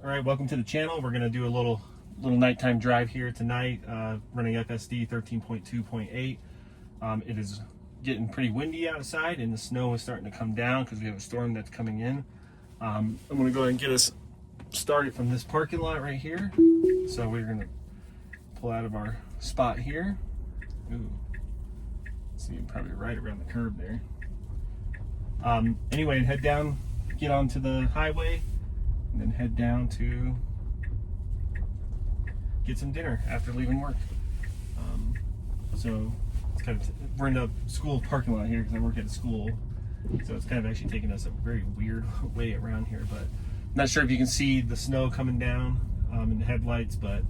All right, welcome to the channel. We're going to do a little nighttime drive here tonight, running FSD 13.2.8. It is getting pretty windy outside and the snow is starting to come down because we have a storm that's coming in. I'm going to go ahead and get us started from this parking lot right here. So we're going to pull out of our spot here. Ooh, see, probably right around the curb there. Anyway, head down, get onto the highway, and then head down to get some dinner after leaving work. So it's kind of we're in the school parking lot here because I work at a school, so it's kind of actually taking us a very weird way around here. But I'm not sure if you can see the snow coming down in the headlights, but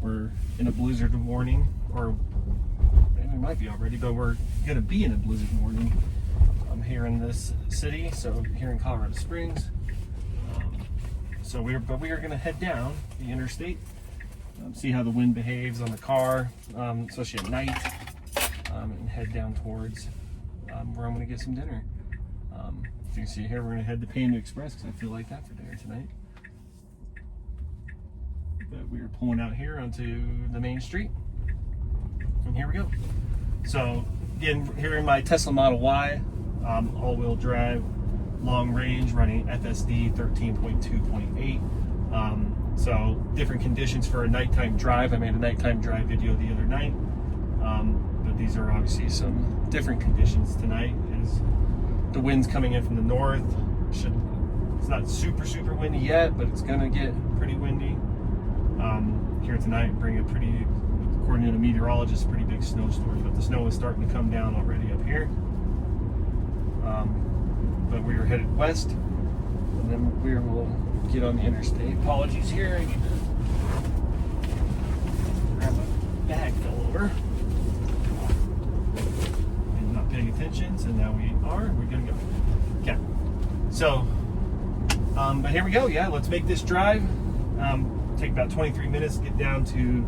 we're in a blizzard warning, or maybe we might be already, but we're going to be in a blizzard warning here in this city. So here in Colorado Springs. So we are going to head down the interstate, see how the wind behaves on the car, especially at night, and head down towards where I'm going to get some dinner. As you can see here, we're going to head to Panda Express because I feel like that for dinner tonight. But we are pulling out here onto the main street, and here we go. So again, here in my Tesla Model Y, all-wheel drive, long range, running FSD 13.2.8. So different conditions for a nighttime drive. I made a nighttime drive video the other night, but these are obviously some different conditions tonight. As the wind's coming in from the north, it's not super windy yet, but it's gonna get pretty windy here tonight. Bring a pretty, according to the meteorologist, pretty big snowstorm. But the snow is starting to come down already up here. But we are headed west, and then we will get on the interstate. Apologies here, I need to grab my bag fell over. And not paying attention, so now we're gonna go. Okay, so, but here we go, yeah, let's make this drive. Take about 23 minutes to get down to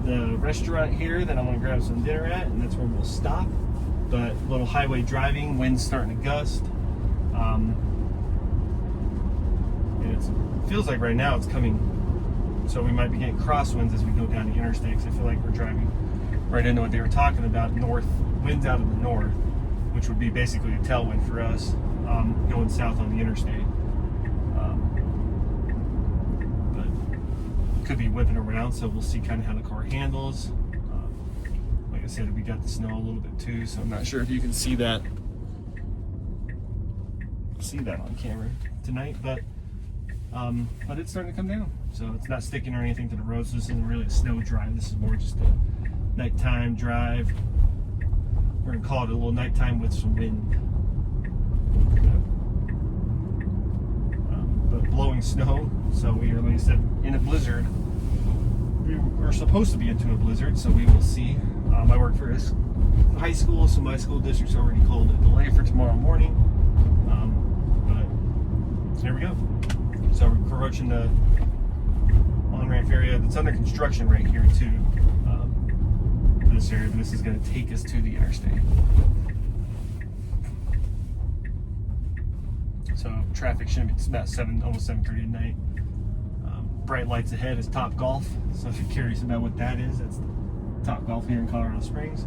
the restaurant here that I'm gonna grab some dinner at, and that's where we'll stop. But a little highway driving, wind's starting to gust. And it feels like right now it's coming, so we might be getting crosswinds as we go down the interstate, because I feel like we're driving right into what they were talking about, north, winds out of the north, which would be basically a tailwind for us going south on the interstate. But it could be whipping around, so we'll see kind of how the car handles. Like I said, we got the snow a little bit too, so I'm not sure if you can see that on camera tonight, but it's starting to come down, so it's not sticking or anything to the road. So this isn't really a snow drive. This is more just a nighttime drive. We're gonna call it a little nighttime with some wind, but blowing snow. So we are, like I said, in a blizzard. We're supposed to be into a blizzard, so we will see. I work for a high school, so my school district's already called a delay for tomorrow morning. But here we go. So we're approaching the on-ramp area that's under construction right here too. This area, but this is going to take us to the interstate. So traffic shouldn't be, it's about almost 7:30 at night. Bright lights ahead is Top Golf. So if you're curious about what that is, that's Top Golf here in Colorado Springs.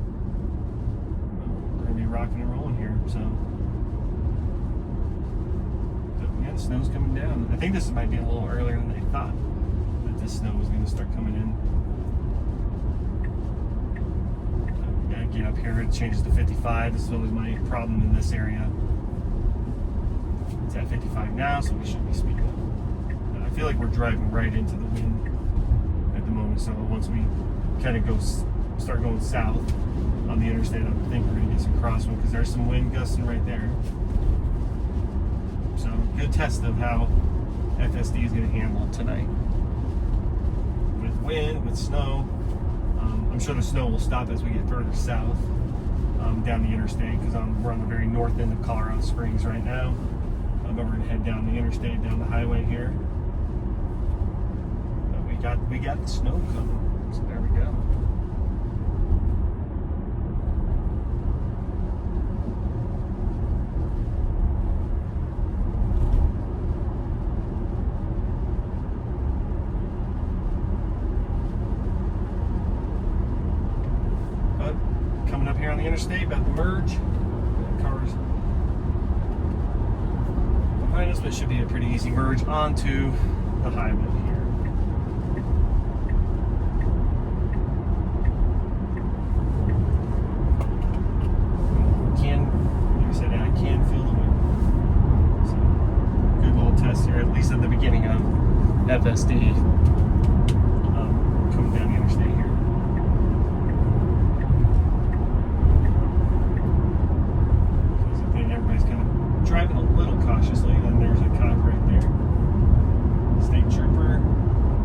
We're gonna be rocking and rolling here. So, but yeah, the snow's coming down. I think this might be a little earlier than they thought that this snow was gonna start coming in. So we gotta get up here. It changes to 55. This is always my problem in this area. It's at 55 now, so we should be speeding up. I feel like we're driving right into the wind at the moment. So once we kind of start going south on the interstate, I think we're going to get some crosswind because there's some wind gusting right there. So good test of how FSD is going to handle tonight with wind, with snow. I'm sure the snow will stop as we get further south down the interstate, because we're on the very north end of Colorado Springs right now. But we're going to head down the interstate, down the highway here. But we got the snow coming. So there we go. the interstate, about to merge. Cars behind us, but it should be a pretty easy merge onto the highway here. Like I said, I can feel the wind. So, good little test here, at least at the beginning of FSD coming down the interstate here. So I think everybody's kind of driving a little cautiously. Then there's a cop right there. State trooper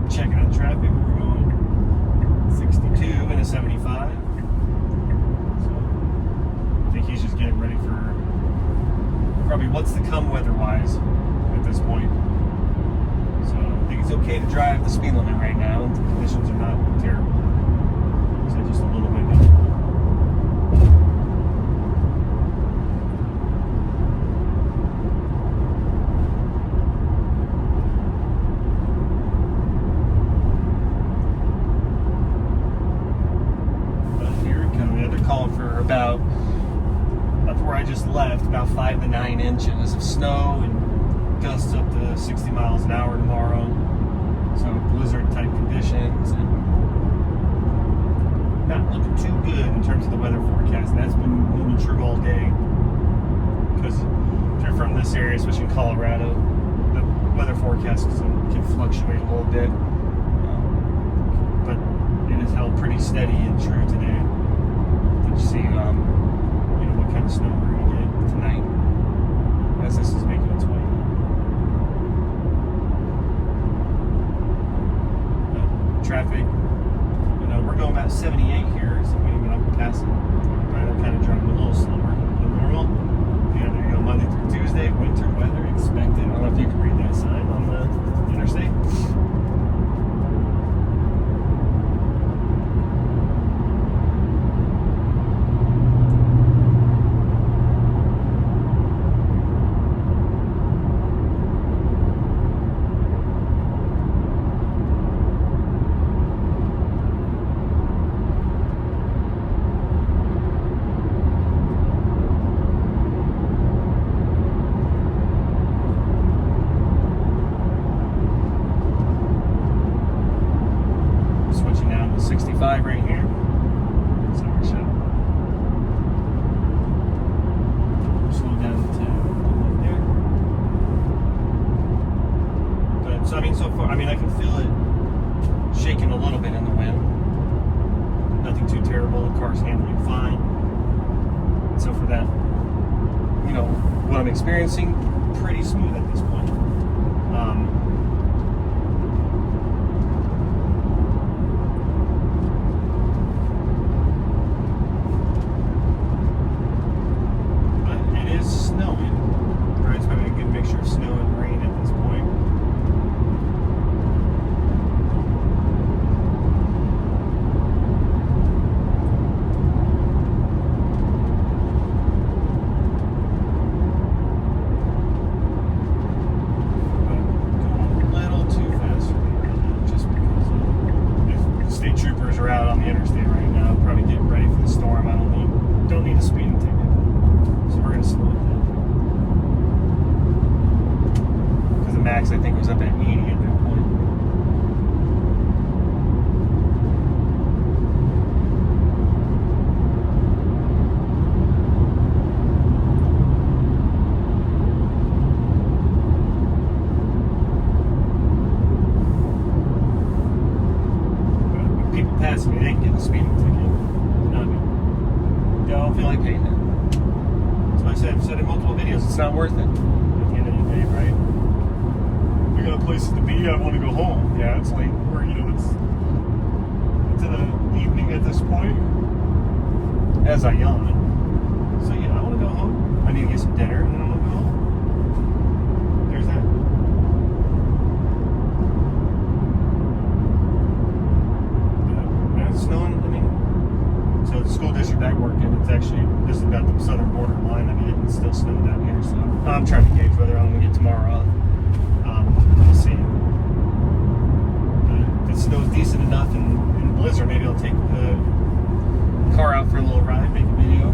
checking out traffic. We're going 62 and a 75. So I think he's just getting ready for probably what's to come weather-wise at this point. So I think it's okay to drive the speed limit right now. The conditions are not terrible. So just a little windy. But here it comes. They're calling for about, up where I just left, about 5 to 9 inches of snow and gusts up to 60 miles an hour tomorrow. So blizzard type conditions, and not looking too good in terms of the weather forecast. And that's been moving true all day. Because if you're from this area, especially in Colorado, the weather forecast can fluctuate a little bit. But it has held pretty steady and true today. Did you see what kind of snow we're going to get tonight as this is making its way? Traffic, we're going about 78 here, so I'm passing. I'm kind of driving a little slower than normal. Yeah, there you go, Monday through Tuesday, winter weather expected. I don't know if you can read that sign on the interstate. Switching down to 65 right here. So we should slow down to right there. But so so far, I can feel it shaking a little bit in the wind. Nothing too terrible. The car's handling fine. So for that, what I'm experiencing, pretty smooth at this point. Snowing, right? It's probably a good mixture of snow and rain at this point. But going a little too fast for me right now, just because if the state troopers are out on the interstate right now, probably getting ready for the storm. I don't need a speeding ticket. So we're going to slow it down. Because the max, I think, was up at 80 at that point. But when people pass me, they can get a speeding ticket. Not me. I don't feel like paying that. I've said in multiple videos, it's not worth it at the end of the day, right? We got places to be, I want to go home. Yeah, it's late. We're, it's in the evening at this point. As I yawn. So yeah, I want to go home. I need to get some dinner and then I'm going to go home. There's that. It's snowing, so the school district I work in, this is about the southern border line. It's still snowing down here, so I'm trying to gauge whether I'm going to get tomorrow off. We'll see. If it snows decent enough in blizzard, maybe I'll take the car out for a little ride, make a video.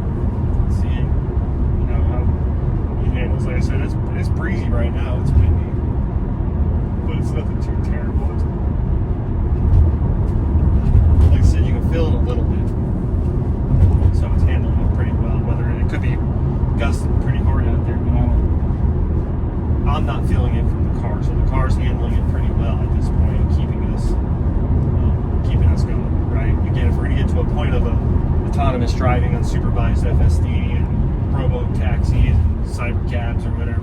Tesla FSD and robo taxis and cyber cabs or whatever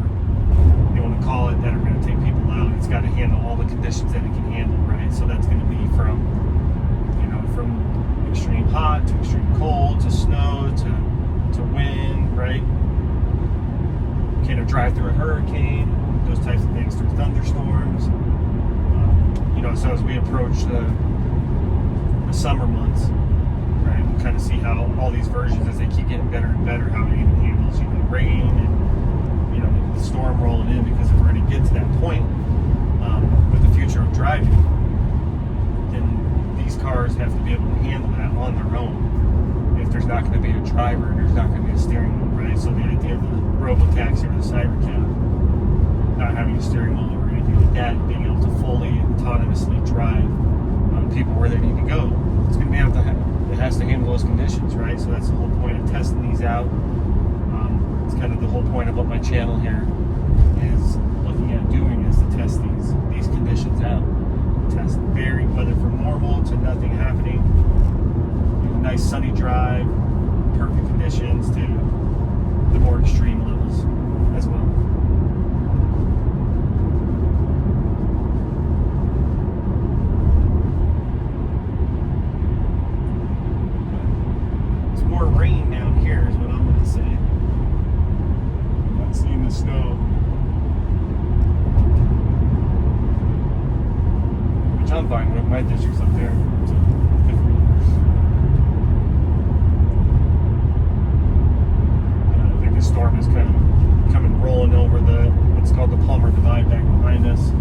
you want to call it that are going to take people out. It's got to handle all the conditions that it can handle, right? So that's going to be from extreme hot to extreme cold to snow to wind, right? Can it drive through a hurricane? Those types of things, through thunderstorms. So as we approach the summer months, right, we'll kind of see how all these versions, as they keep getting better and better, how it even handles rain and the storm rolling in. Because if we're going to get to that point with the future of driving, then these cars have to be able to handle that on their own. If there's not going to be a driver and there's not going to be a steering wheel, right? So the idea of the robo-taxi or the cyber cab not having a steering wheel or anything like that, being able to fully autonomously drive people where they need to go, it's going to be able to it has to handle those conditions, right? So that's the whole point of testing these out. It's kind of the whole point of what my channel here is looking at doing, is to test these conditions out. Test varying weather from normal to nothing happening, nice sunny drive, perfect conditions, to the more extreme levels as well. It's more rain down here is what I'm going to say. I'm not seeing the snow, which I'm fine with. My district's up there, so good for me. I think the storm is kind of coming rolling over what's called the Palmer Divide back behind us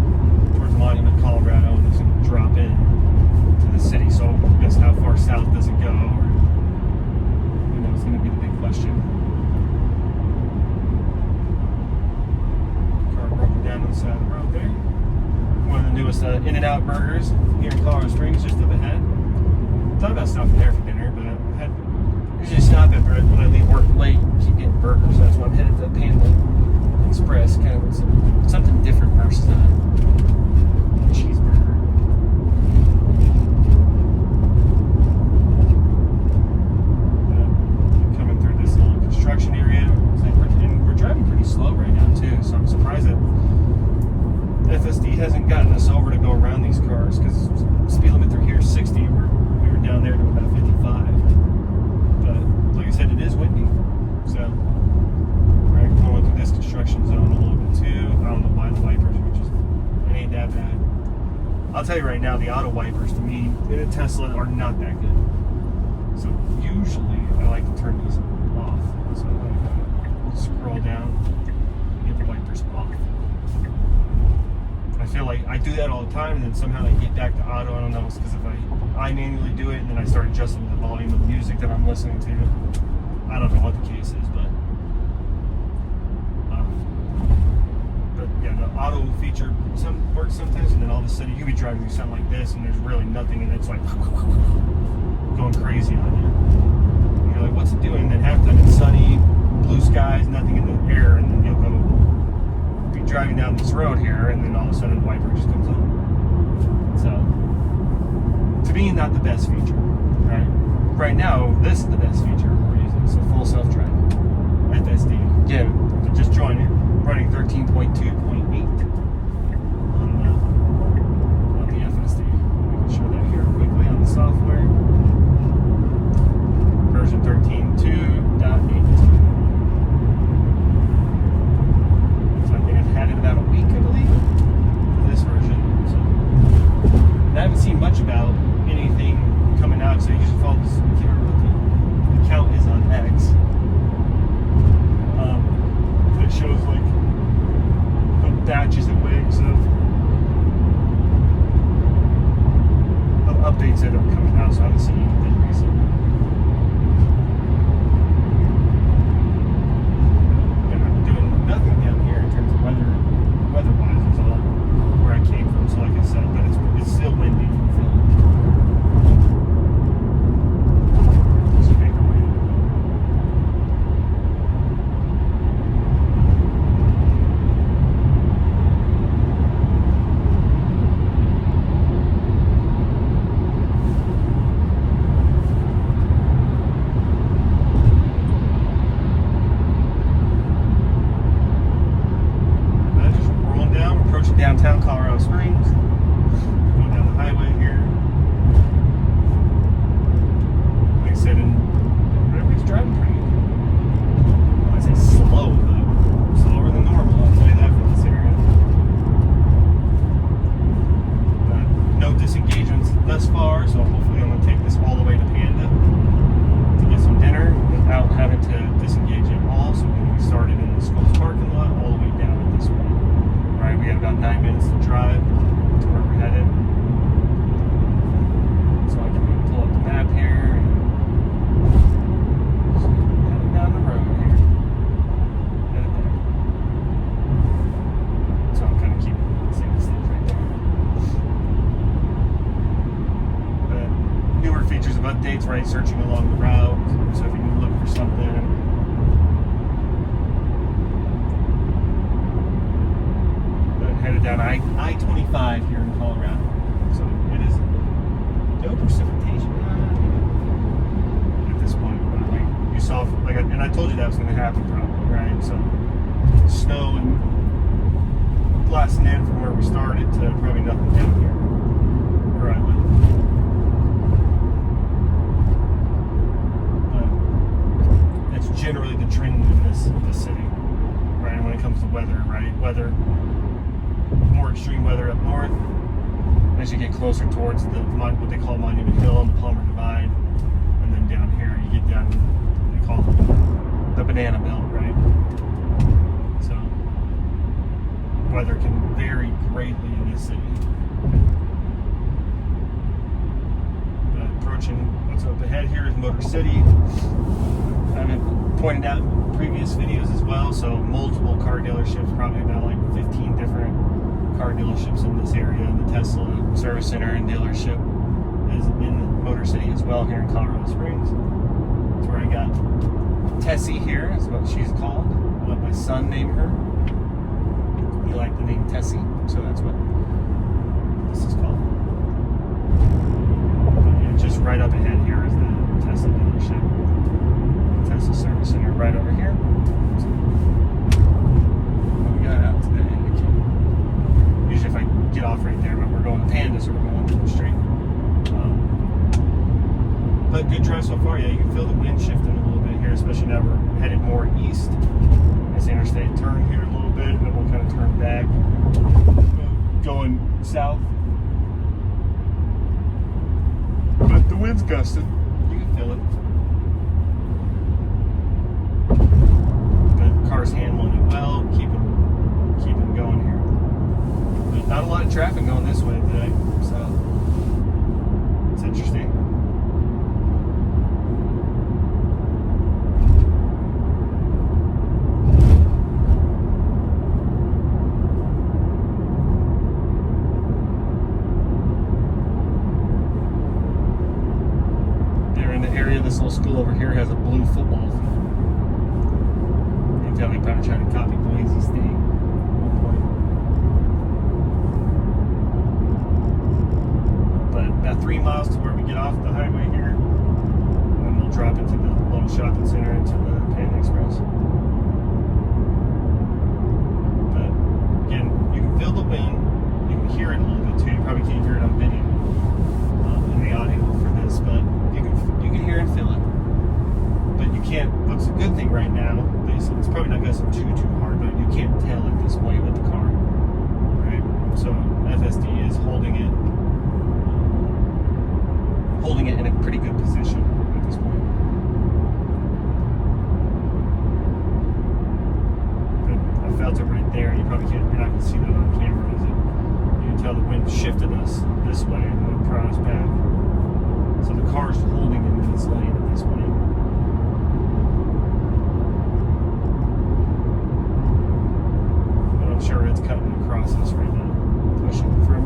towards Monument, Colorado, and it's going to drop in to the city. So I guess how far south does it go, or it's going to be the big question. Car broken down on the side of the road there. One of the newest In-N-Out burgers here in Colorado Springs, just up ahead. Thought about stopping there for dinner, but I usually stop at when I leave work late and keep getting burgers. That's why I'm headed to Panda Express, kind of something different versus a cheeseburger. Coming through this little construction area, and we're driving pretty slow right now too, so I'm surprised that FSD hasn't gotten us over to go around these cars, because speed limit through here is 60. We were down there to about 55. But like I said, it is windy, so we're going through this construction zone a little bit too. I don't know why the wipers, it ain't that bad. I'll tell you right now, the auto wipers to me in a Tesla are not that good. So usually I like to turn these off. So I scroll down, get the wipers off. I feel like I do that all the time, and then somehow I get back to auto. I don't know, it's because if I manually do it and then I start adjusting the volume of music that I'm listening to. I don't know what the case is, but yeah, the auto feature works sometimes, and then all of a sudden you be driving through something like this and there's really nothing, and it's like going crazy on you. And you're like, what's it doing? And then half the time it's sunny, blue skies, nothing in the air, and then you'll go be driving down this road here, and then all of a sudden the wiper just comes on. So to me, not the best feature, right? Right now, this is the best feature we're using. So full self-driving, FSD. Again, to just join it, running 13.2.8 on the FSD. We can show that here quickly on the software. Version 13.2.8. So I think I've had it about a week, I believe, for this version. So, and I haven't seen much about anything coming out, so I usually follow this. I can't remember what the count is on X. It shows like Colorado Springs. Going down the highway here. Like I said, and everybody's driving pretty good. Well, I say slow, but slower than normal. I'll tell you that for this area. But no disengagements thus far, so hopefully I'm going to take this all the way to Panda to get some dinner without having to disengage at all. So when we started in the school's parking lot, all the way down at this point. Right, we have about 9 minutes to drive to where we're headed. So I can pull up the map here and heading down the road here. Headed there. So I'm kind of keeping the same distance right there. But newer features of updates, right? Searching along the route. So if you need to look for something. Headed down I-25 here in Colorado. So it is no precipitation at this point. But like you saw, and I told you that was going to happen probably, right? So snow and blasting in from where we started to probably nothing down here where I live. But that's generally the trend in this city, right? When it comes to weather, right? More extreme weather up north. As you get closer towards what they call Monument Hill and the Palmer Divide, and then down here you get down, they call it the Banana Belt, right? So weather can vary greatly in this city. But approaching what's up ahead here is Motor City. I've pointed out in previous videos as well, so multiple car dealerships, probably about like 15 different car dealerships in this area. The Tesla service center and dealership is in Motor City as well here in Colorado Springs. That's where I got Tessie here, is what she's called. I let my son name her. He liked the name Tessie, so that's what this is called. And just right up ahead here is the Tesla dealership. Tesla service center right over here. So what we got out today? Usually if I get off right there, but we're going to Panda, so we're going straight. But good drive so far. Yeah, you can feel the wind shifting a little bit here, especially now we're headed more east. This interstate turn here a little bit, and then we'll kind of turn back, going south. But the wind's gusting. You can feel it. The car's handling it well, keeping going here. But not a lot of traffic going this way today, so it's interesting. They're in the area. This little school over here has a blue football field. You can tell they probably trying to copy Boise State. About 3 miles to where we get off the highway here, and then we'll drop into the little shopping center into the Panda Express. But again, you can feel the wind, you can hear it a little bit too. You probably can't hear it on video in the audio for this, but you can hear and feel it. But you can't. What's a good thing right now? It's probably not gusting too hard, but you can't tell at this point with the car, right? So FSD is holding it in a pretty good position at this point. But I felt it right there. You're not going to see that on camera, is it? You can tell the wind shifted us this way and then brought us back. So the car's holding in this lane at this point. But I'm sure it's cutting across us right now, pushing from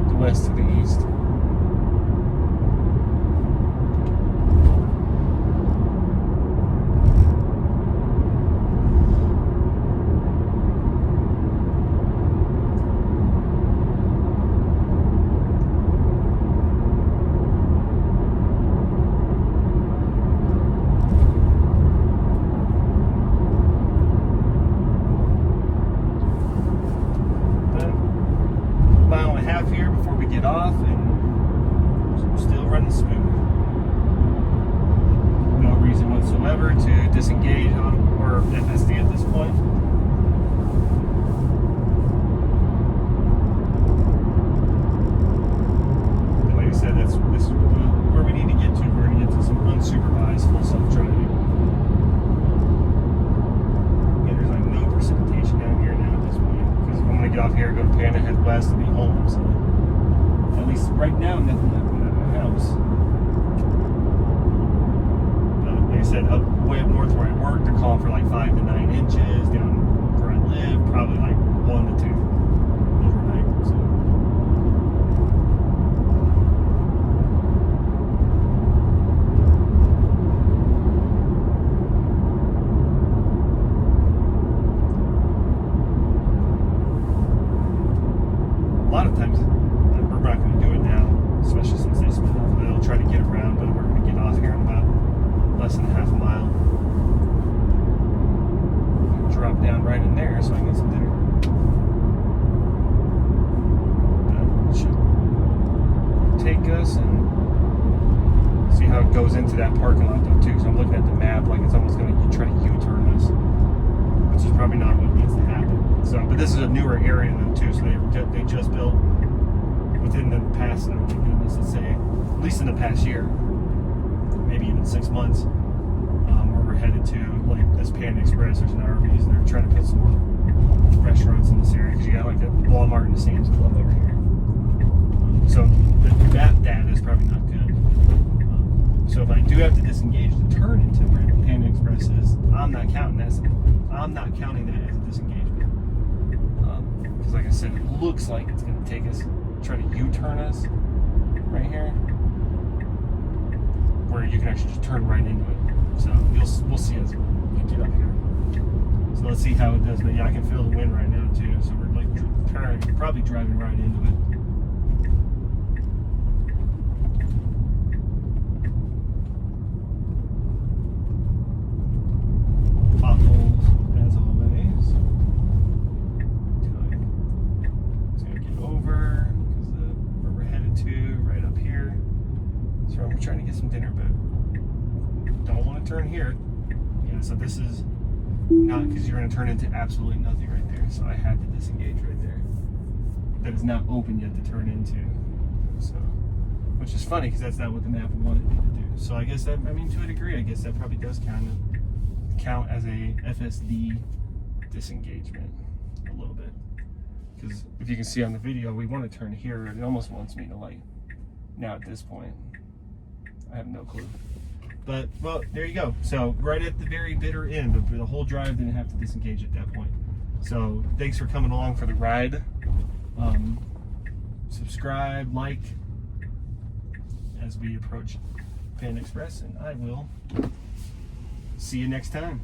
the west to the east. half here before we get off, and we're still running smooth. No reason whatsoever to disengage on or FSD at this point. And like I said, this is where we need to get to. We're going to get to some unsupervised full self-driving. Yeah, there's like no precipitation down here now at this point, because I'm going to get off here, go to Panda, head west, and be home. So at least right now, nothing happened at my house. Like I said, way up north where I work, they're calling for like 5 to 9 inches. Down where I live, probably like 1 to 2 overnight. So. A lot of times, we're not going to do it now, especially since they split off. They'll try to get around, but we're going to get off here in about less than half a mile. Drop down right in there so I can get some dinner. That should take us, and see how it goes into that parking lot though too. So I'm looking at the map like it's almost going to try to U-turn us, which is probably not what needs to happen. So, but this is a newer area though too. So they just built within the past, let's say, at least in the past year, maybe even 6 months. Where we're headed to, like this Panda Express, there's an RVs, and they're trying to put some more restaurants in this area, because you got like a Walmart and a Sam's Club over here. So that data is probably not good. So if I do have to disengage to turn into where the Panda Express is, I'm not counting that as a disengagement. Because like I said, it looks like it's going to take us, try to U-turn us right here, where you can actually just turn right into it. So we'll see as we get up here. So let's see how it does. But yeah, I can feel the wind right now too. So we're like probably driving right into it. Potholes as always. Just gonna get over because where we're headed to right up here. So we're trying to get some dinner, but don't want to turn here. Yeah, so this is not, because you're going to turn into absolutely nothing right there. So I had to disengage right there. That is not open yet to turn into. So, which is funny because that's not what the map wanted me to do. So I guess that, I mean, to a degree, I guess that probably does count as a FSD disengagement a little bit. Because if you can see on the video, we want to turn here. It almost wants me to like, now at this point, I have no clue. But, well, there you go. So, right at the very bitter end of the whole drive, didn't have to disengage at that point. So, thanks for coming along for the ride. Subscribe, like, as we approach Panda Express, and I will see you next time.